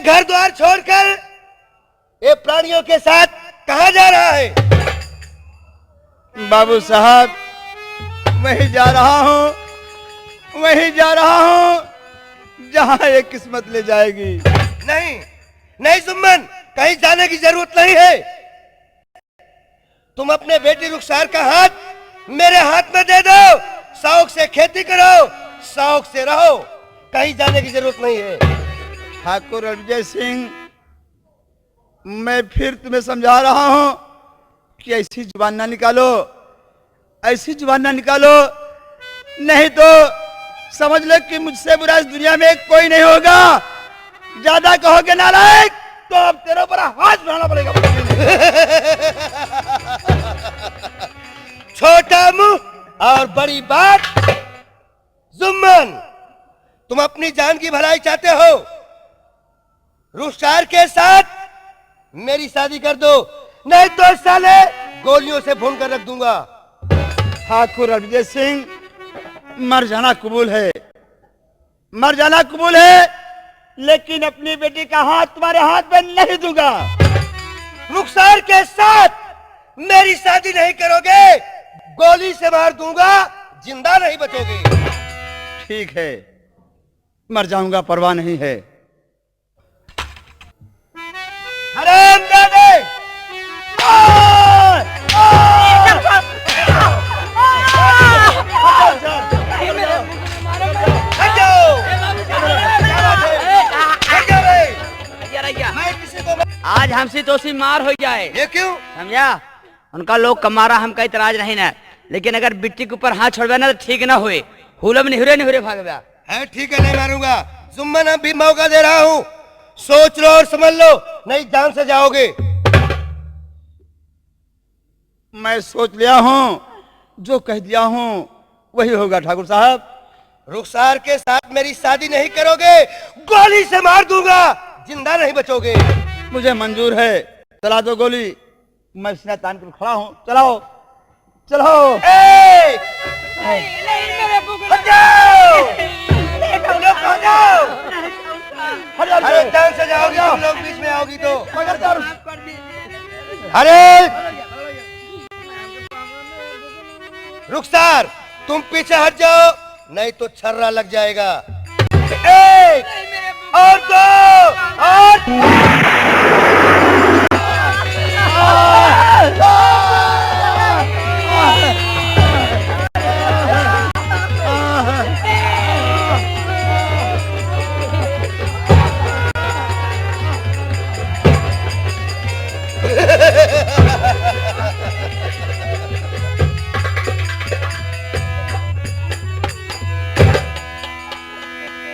घर द्वार छोड़कर ये प्राणियों के साथ कहां जा रहा है? बाबू साहब, वहीं जा रहा हूँ, वहीं जा रहा हूँ जहाँ ये किस्मत ले जाएगी। नहीं नहीं जुम्मन, कहीं जाने की जरूरत नहीं है। तुम अपने बेटी रुखसार का हाथ मेरे हाथ में दे दो। शौक से खेती करो, शौक से रहो, कहीं जाने की जरूरत नहीं है। ठाकुर रणविजय सिंह, मैं फिर तुम्हें समझा रहा हूँ कि ऐसी जुबान ना निकालो, ऐसी जुबान ना निकालो, नहीं तो समझ लो कि मुझसे बुरा इस दुनिया में कोई नहीं होगा। ज्यादा कहोगे नालायक तो अब तेरे ऊपर हाथ उठाना पड़ेगा। छोटा मुंह और बड़ी बात। जुम्मन, तुम अपनी जान की भलाई चाहते हो, रुखसार के साथ मेरी शादी कर दो, नहीं तो साले गोलियों से भून कर रख दूंगा। ठाकुर रणविजय सिंह, मर जाना कबूल है, मर जाना कबूल है, लेकिन अपनी बेटी का हाथ तुम्हारे हाथ में नहीं दूंगा। रुखसार के साथ मेरी शादी नहीं करोगे, गोली से मार दूंगा, जिंदा नहीं बचोगे। ठीक है, मर जाऊंगा, परवाह नहीं है। हरामजादे! आज हमसे तो सी मार हो जाए। ये क्यों? समझा? उनका लोग कमारा हमका इतराज नहीं ना, लेकिन अगर बिट्टी के ऊपर हाथ छोड़वा ना तो ठीक ना हुए। हुलम निहुरे भागवा है। ठीक है, नहीं मारूंगा। जुम्मन, अब भी मौका दे रहा हूँ, सोच लो और समझ लो, नहीं जान से जाओगे। मैं सोच लिया हूँ, जो कह दिया हूँ वही होगा। ठाकुर साहब, रुखसार के साथ मेरी शादी नहीं करोगे, गोली से मार दूंगा, जिंदा नहीं बचोगे। मुझे मंजूर है, चला दो गोली, मैं सीना तान कर खड़ा हूँ। चलाओ चलो। हट जाओ! तुम लोग कहाँ जाओ? अरे जान से जाओगी, तुम लोग बीच में आओगी तो। अरे रुखसार, तुम पीछे हट जाओ, नहीं तो छर्रा लग जाएगा। एक और दो और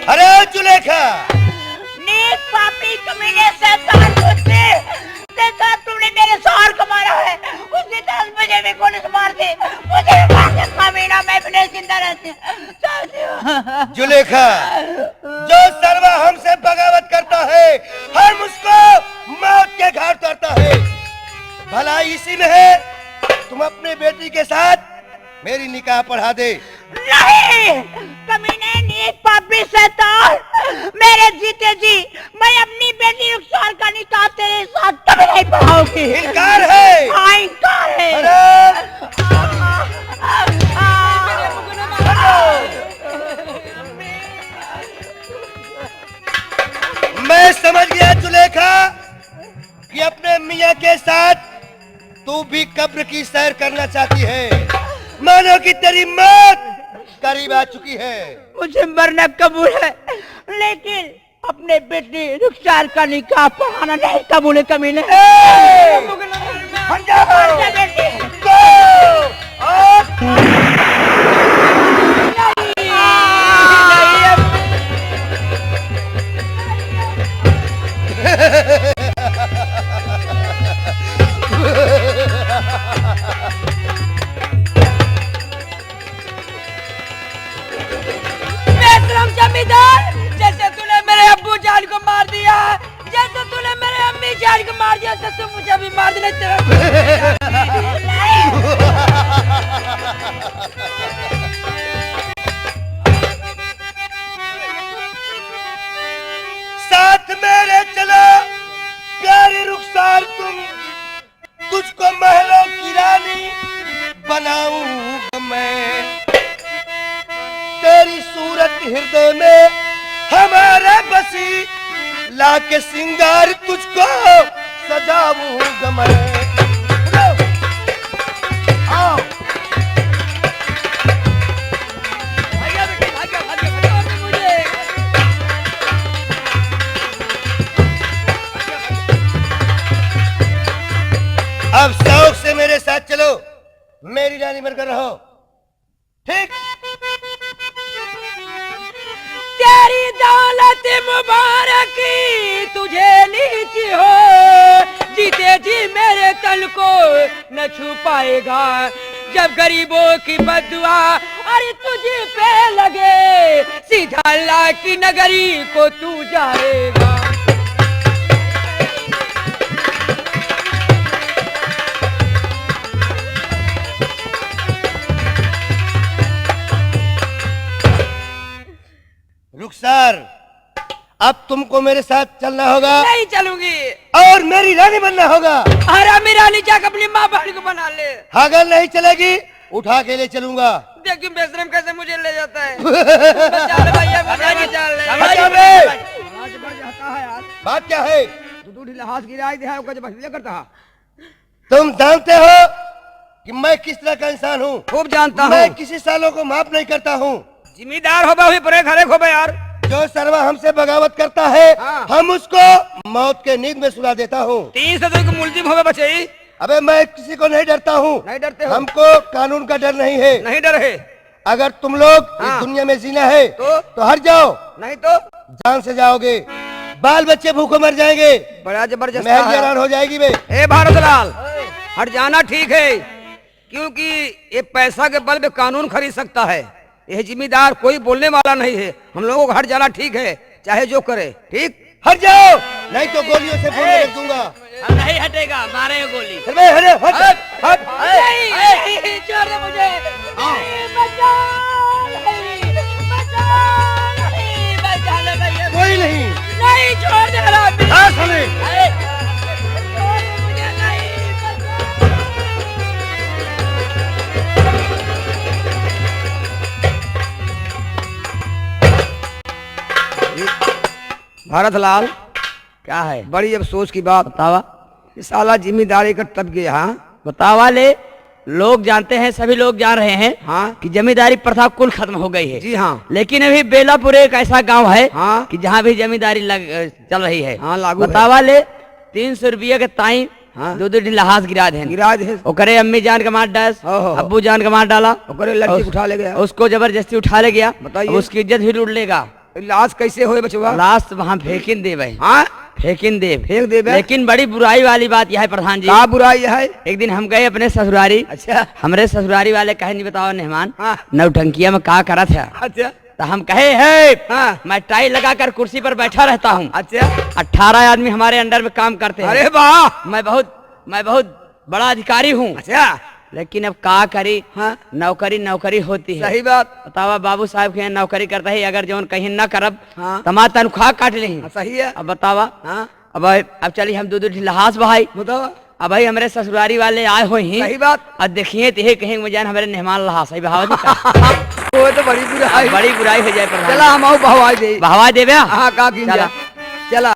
अरे जुलेखा! नीच पापी कमीने शैतान कुत्ते! जैसा तुमने मेरे शौहर को मारा है, उसी तरह मुझे भी गोली से मार दे। मुझे भी मार दे कमीना, मैं भी नहीं जिंदा रहती। जुलेखा, जो सर्वा हमसे बगावत करता है, हम उसको मौत के घाट उतारता है। भलाई इसी में है, तुम अपनी बेटी के साथ मेरी निकाह पढ़ा दे। नहीं, कमीने नीच पापी शैतान, मेरे जीते जी मैं अपनी बेटी रुखसार का निकाह तेरे साथ कभी नहीं पढ़ाऊंगी। इनकार है? हाँ, इनकार है। मैं समझ गया जुलेखा कि अपने मियाँ के साथ तू भी कब्र की सैर करना चाहती है। मानो कि तेरी मौत करीब आ चुकी है। मुझे मरना कबूल है, लेकिन अपने बेटी रुखसार का निकाह पढ़ाना नहीं कबूल है। कमीने जमींदार, जैसे तूने मेरे अब्बू जान को मार दिया, जैसे तूने मेरे अम्मी जान को मार दिया, तो तू मुझे भी मार देना। तेरा साथ मेरे चल हृदय में हमारे बसी, लाके सिंगार तुझको सजाऊंगा मैं। आओ भैया बेटी भाग्य भाग्य भाग्य मुझे अब शौक से मेरे साथ चलो, मेरी रानी बनकर रहो, ठीक? तेरी दौलत मुबारक तुझे नीची हो, जीते जी मेरे तन को न छू पाएगा, जब गरीबों की बददुआ अरे तुझे पे लगे, सीधा अल्लाह की नगरी को तू जाएगा। रुखसार, अब तुमको मेरे साथ चलना होगा नहीं चलूंगी। और मेरी रानी बनना होगा। अरे मेरा नीचा अपनी माँ बहन को बना ले। अगर नहीं चलेगी उठा के ले चलूंगा। देखिए बेशरम कैसे मुझे ले जाता है। बचा ले भैया, मुझे बचा ले। हटा बे। आज बढ़ जाता है यार। बात क्या है? तू ढिलास गिराई दे है, वो कुछ बसले करता है। तुम जानते हो कि मैं किस तरह का इंसान हूँ। खूब जानता हूँ। मैं किसी सालों को माफ नहीं करता हूँ। जिम्मेदार हो भी परे खड़े खो बे यार। जो सरवा हमसे बगावत करता है हाँ। हम उसको मौत के नींद में सुला देता हूँ। 30 को मुलजिम हो बचे। अबे मैं किसी को नहीं डरता हूँ। नहीं डरते हो? हमको कानून का डर नहीं है। नहीं डर है। अगर तुम लोग हाँ। इस दुनिया में जीना है तो हट जाओ, नहीं तो जान से जाओगे। बाल बच्चे भूखे मर जाएंगे, बड़ा जबरदस्त महल है। वीरान हो जाएगी बे। ए भारतलाल, हट जाना ठीक है, क्योंकि ये पैसा के बल पे कानून खरीद सकता है। यह जिम्मेदार कोई बोलने वाला नहीं है। हम लोगों को हट जाना ठीक है, चाहे जो करे। ठीक, हट जाओ, नहीं तो गोलियों से फोन रख दूंगा। हम नहीं हटेगा, मारेंगे गोली। चल बे, हट हट हट। नहीं, छोड़ दे मुझे। बचा नहीं, बचा नहीं, बचा ले भैया। कोई नहीं। नहीं, छोड़ दे रामी। हाँ साले। छोड़ दे मुझे, नहीं, बचा। भारतलाल, क्या है? बड़ी अफसोस की बात। बतावा ये साला जिम्मेदारी का तब गया। हाँ बतावा ले। लोग जानते हैं, सभी लोग जान रहे हैं हाँ कि जमींदारी प्रथा कुल खत्म हो गई है। जी हाँ। लेकिन अभी बेलापुर एक ऐसा गांव है हाँ। कि जहाँ भी जमींदारी चल रही है। हाँ, लागू है। बतावा ले 300 रुपये के ताई हाँ। दो लहास गिरा दे। गिरा दे। ओकरे अम्मी जान का मार डास, हो। अब्बू जान का मार डाला, ओकरे लड़की को उठा ले गया। उसको जबरदस्ती उठा ले गया। बताइए। अब उसकी इज्जत भी लूट लेगा। लाश कैसे होए बचवा? लाश वहाँ फेंकिन दे भाई। हाँ, फेंकिन दे। फेंक दे बे। लेकिन बड़ी बुराई वाली बात यह है प्रधान जी, क्या बुराई है? एक दिन हम गए अपने ससुरारी। अच्छा। हमरे ससुरारी वाले कहे नहीं बताओ मेहमान हाँ। नौटंकिया में का करा था। अच्छा तो हम कहे है हाँ। मैं टाई लगाकर कुर्सी पर बैठा रहता हूँ। अच्छा। 18 आदमी हमारे अंडर में काम करते हैं। अरे वाह। मैं बहुत बड़ा अधिकारी हूँ। अच्छा। लेकिन अब का करी। हाँ। नौकरी होती है। सही बात। बतावा बाबू साहब के यहाँ नौकरी करता है, अगर जो कहीं न करब हाँ। तमा तनख्वाह काट ली। हाँ, सही है। अब बतावा। हाँ। अब चलिए हम दो लहास बहाई। बताओ। अब भाई हमारे ससुरारी वाले आए हुए हैं। सही बात। अब देखिए तो कहीं मजान हमारे मेहमान लहास ही बहावा वो तो बड़ी बुराई। बड़ी बुराई हो जाए प्रधान। चला हम आओ बहवाई दे। बहावा देवे। हाँ का की चला। चला।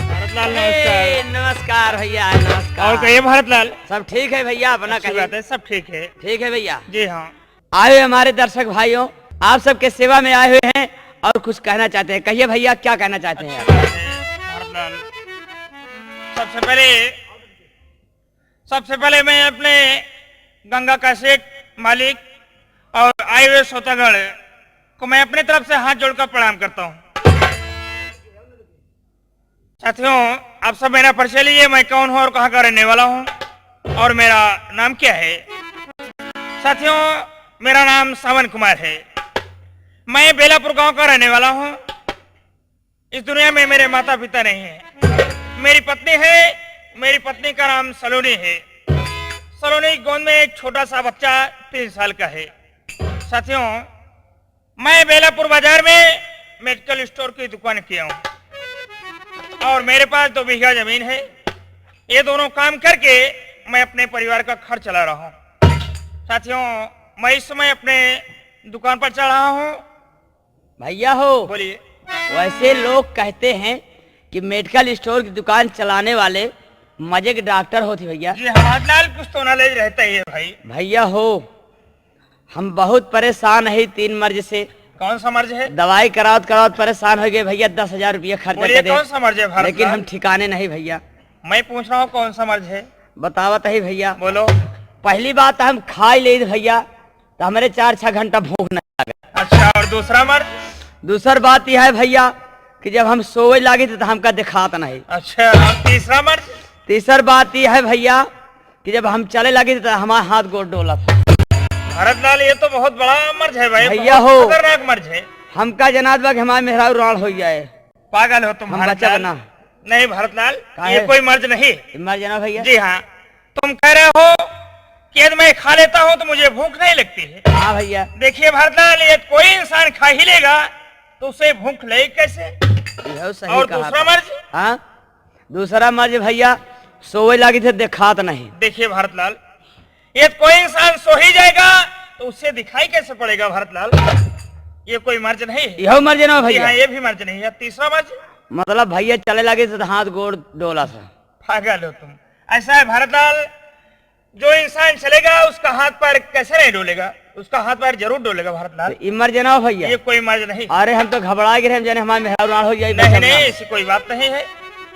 भारतलाल नमस्कार। नमस्कार भैया, नमस्कार। और कहिए भारतलाल। सब ठीक है भैया, अपना अच्छी कहिए। बात है, सब ठीक है। ठीक है भैया। जी हाँ। आए हुए हमारे दर्शक भाइयों, आप सबके सेवा में आए हुए हैं और कुछ कहना चाहते हैं। कहिए भैया, क्या कहना चाहते हैं आप? भारतलाल, सबसे पहले मैं अपने गंगा का सेठ मालिक और आए हुए श्रोतागण को मैं अपने तरफ से हाथ जोड़कर प्रणाम करता हूँ। साथियों, आप सब मेरा परिचय लीजिए। मैं कौन हूँ और कहाँ का रहने वाला हूँ और मेरा नाम क्या है। साथियों, मेरा नाम सावन कुमार है। मैं बेलापुर गांव का रहने वाला हूँ। इस दुनिया में मेरे माता पिता नहीं है। मेरी पत्नी है। मेरी पत्नी का नाम सलोनी है। सलोनी गोद में एक छोटा सा बच्चा 3 साल का है। साथियों, मैं बेलापुर बाजार में मेडिकल स्टोर की दुकान किया हूँ और मेरे पास 2 बीघा जमीन है। ये दोनों काम करके मैं अपने परिवार का खर्च चला रहा हूँ। साथियों, मैं इस समय अपने दुकान पर चल रहा हूँ। भैया हो, बोलिए। वैसे लोग कहते हैं कि मेडिकल स्टोर की दुकान चलाने वाले मजे के डॉक्टर होते भैया। जी हमारे लाल कुछ तो नॉलेज रहता ही है भाई। भैया हो, हम बहुत परेशान है 3 मर्ज से। कौन सा मर्ज है? दवाई करावत करावत परेशान हो गए भैया। 10,000 रुपया खर्चा बोलिए, कर दे, कौन सा मर्ज है भारत लेकिन लाल? हम ठिकाने नहीं भैया। मैं पूछ रहा हूँ कौन सा मर्ज है। बतावत है भैया। बोलो। पहली बात हम खा ही ले भैया तो हमारे 4-6 घंटा भूख नहीं लगे। अच्छा, और दूसरा मर्ज? दूसर बात यह है भैया कि जब हम सोए लागे तो हमका दिखात नहीं। अच्छा, और तीसरा मर्ज? तीसर बात यह है भैया कि जब हम चले लगे तो हमारा हाथ गोड़ डोलत। भारत लाल, ये तो बहुत बड़ा मर्ज है भाई। भैया बहुत हो। खतरनाक मर्ज है। हमका जनाब बा कि हमारे मेहरारू राण हो जाए। पागल हो तुम हम भारत बच्चा लाल। बना। नहीं भारत लाल, कहाँ ये है? कोई मर्ज नहीं। मर जाना भैया। जी हाँ, तुम कह रहे हो कि यदि मैं खा लेता हूँ तो मुझे भूख नहीं लगती है। हाँ भैया। देखिए भारत लाल, ये कोई इंसान खा ही लेगा तो उसे भूख लगेगी कैसे? यहो सही और कहा दूसरा था। मर्ज? हाँ, दूसरा मर्ज भैया सोए लगी थे दिखात नहीं। देखिए भारत लाल, ये कोई इंसान सो ही जाएगा तो उससे दिखाई कैसे पड़ेगा भारत लाल? ये कोई मर्ज नहीं है। यहो मर्ज ना जी भैया। हाँ, ये भी मर्ज नहीं है। तीसरा मर्ज? मतलब भैया चले लगे तो हाथ गोड़ डोला सा। पागल हो तुम। ऐसा है भारत लाल, जो इंसान चलेगा उसका हाथ पैर कैसे नहीं डोलेगा? उसका हाथ पैर जरूर डोलेगा भारत लाल। तो मर जाना भैया। ये कोई मर्ज नहीं। अरे हम तो घबरा गए हम जाने हमारे मेहरारू राण हो जाए। नहीं नहीं, ऐसी कोई बात नहीं है।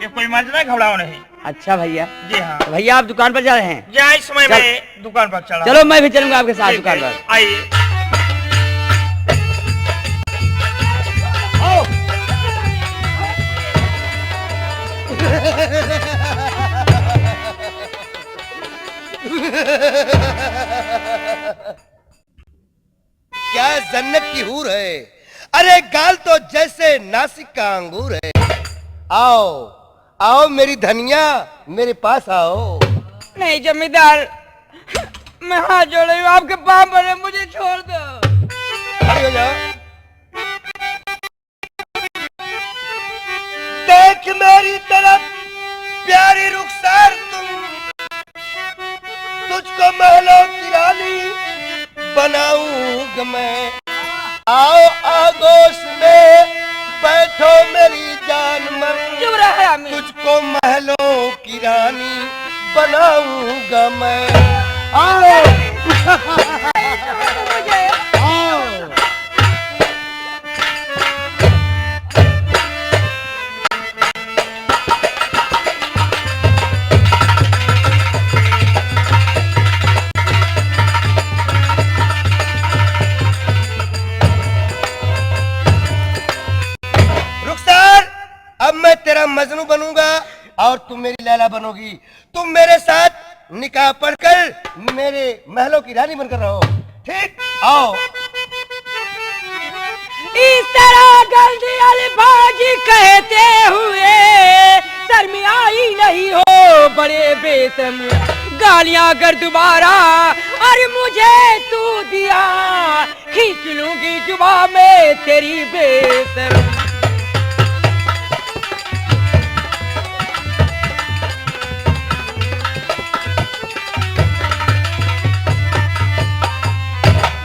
ये कोई मर्ज नहीं, घबराओ नहीं। अच्छा भैया। जी हाँ। तो भैया आप दुकान पर जा रहे हैं? जहाँ इस समय चल। मैं दुकान पर चला। चलो मैं भी चलूंगा आपके साथ दुकान पर। आइए। क्या जन्नत की हूर है। अरे गाल तो जैसे नासिक का अंगूर है। आओ आओ मेरी धनिया, मेरे पास आओ। नहीं जमींदार, मैं हाथ जोड़ रही हूँ आपके पाँव पर, मुझे छोड़ दो। खड़ी हो जाओ। देख मेरी तरफ प्यारी रुखसार, तुझको महलों की रानी बनाऊंगा मैं। आओ आगोश में बैठो मेरी जान मन, चुप रहे हमें। तुझको महलों की रानी बनाऊंगा मैं। आओ आओ। रुखसार, अब मैं तेरा मजनू बनूंगा और तुम मेरी लैला बनोगी। तुम मेरे साथ निकाह पढ़कर मेरे महलों की रानी बनकर रहो। ठीक? आओ। इस तरह गलती अल्फाज कहते हुए शर्मियाई नहीं हो बड़े बेशर्म। गालियां कर दोबारा अरे मुझे तू दिया, खींच लूंगी जुबान में तेरी बेशर्म।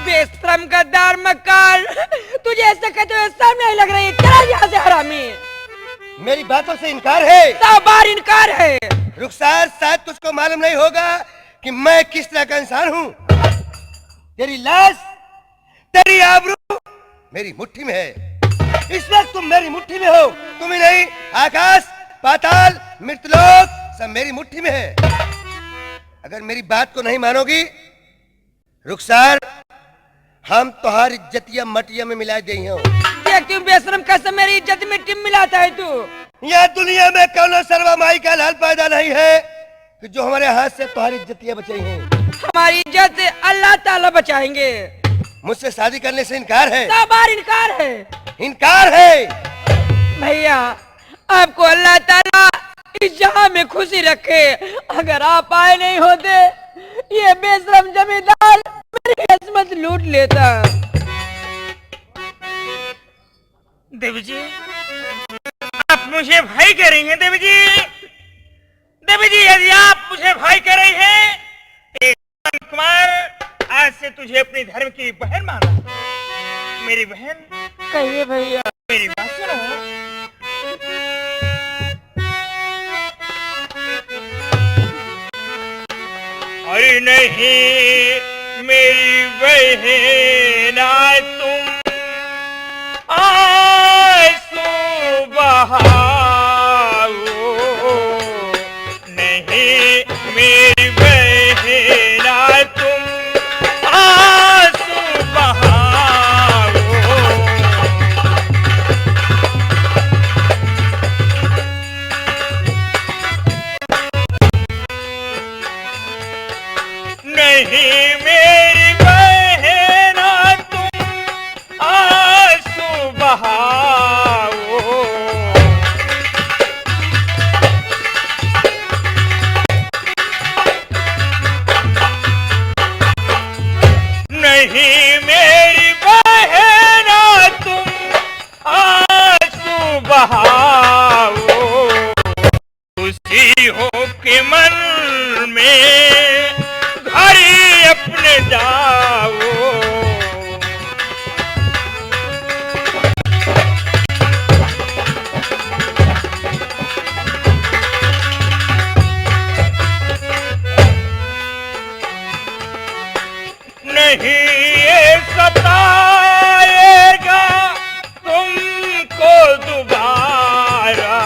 बेशर्म गद्दार मक्कार, तुझे ऐसा कहते हुए शर्म नहीं लग रही? चला यहाँ से हरामी। मेरी बातों से इनकार है? 100 बार इनकार है। रुखसार, शायद तुझको मालूम नहीं होगा कि मैं किस तरह का इंसान हूँ। तेरी लाश, तेरी आबरू मेरी मुट्ठी में है। इस वक्त तुम मेरी मुट्ठी में हो। तुम ही नहीं, आकाश, पाताल, मृतलोक सब मेरी मुट्ठी में है। अगर मेरी बात को नहीं मानोगी रुखसार, हम तुम्हारी इज्जतिया मटिया में मिला दी हो। देख तुम बेशरम कैसे मेरी इज्जत मिट्टी में मिलाता है तू। यह दुनिया में कौनो सर्वा माई का लाल पैदा नहीं है कि जो हमारे हाथ से तुम्हारी इज्जतियां बचाई हैं। हमारी इज्जत अल्लाह ताला बचाएंगे। मुझसे शादी करने से इनकार है? 100 बार इनकार है। इनकार है? भैया आपको अल्लाह ताला इस जहां में खुशी रखे। अगर आप आए नहीं होते ये बेशरम जमींदार मेरी किस्मत लूट लेता। देवी जी, आप मुझे भाई कह रही हैं देवी जी? देवी जी, यदि आप मुझे भाई कह रही हैं, एक कुमार आज से तुझे अपनी धर्म की बहन माना। मेरी बहन। कहिए भैया। मेरी बात सुनो। अरे नहीं मेरी बहन, आज तुम आंसू बहाओ। नहीं मेरी बहन, आज तुम आंसू बहाओ। नहीं मेरी बहन, तुम आंसू बहाओ। नहीं मेरी बहन, तुम आंसू बहाओ। खुशी हो के मन में घड़ी अपने जाओ। नहीं ये सताएगा तुमको दोबारा।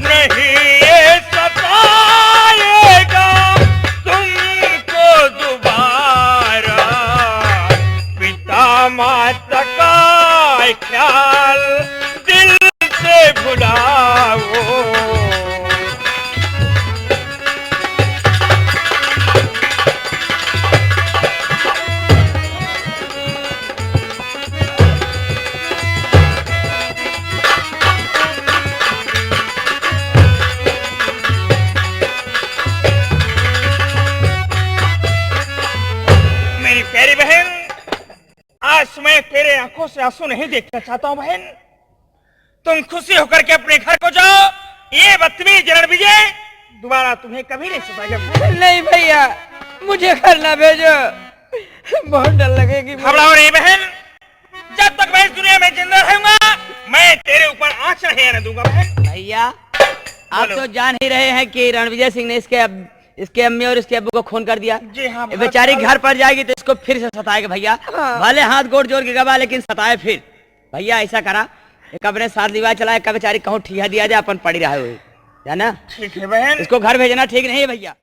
नहीं ये सताएगा तुमको दोबारा। पिता माता का ख्याल दिल से भुलाओ। मेरी प्यारी बहन, आज मैं तेरे आंखों से आंसू नहीं देखना चाहता हूँ बहन। तुम खुशी होकर के अपने घर को जाओ। ये बदतमीज रणविजय दोबारा तुम्हें कभी नहीं सताएगा। नहीं भैया, मुझे घर ना भेजो, बहुत डर लगेगी। घबराओ नहीं बहन, जब तक मैं इस दुनिया में जिंदा रहूंगा मैं तेरे ऊपर आंच नहीं आने दूंगा बहन। भैया आप तो जान ही रहे हैं कि रणविजय सिंह ने इसके अम्मी और इसके अब्बू को खून कर दिया। जी हाँ। ये बेचारी घर पर जाएगी तो इसको फिर से सताएगा भैया। भले हाथ गोड़ जोड़ के गवा लेकिन सताए फिर। भैया ऐसा करा, एक अपने साथ लिवा चला, एक बेचारी कहूँ ठिया दिया जाए, अपन पड़ी रहा हुए, जाना। ठीक है बहन। इसको घर भेजना ठीक नहीं है भैया।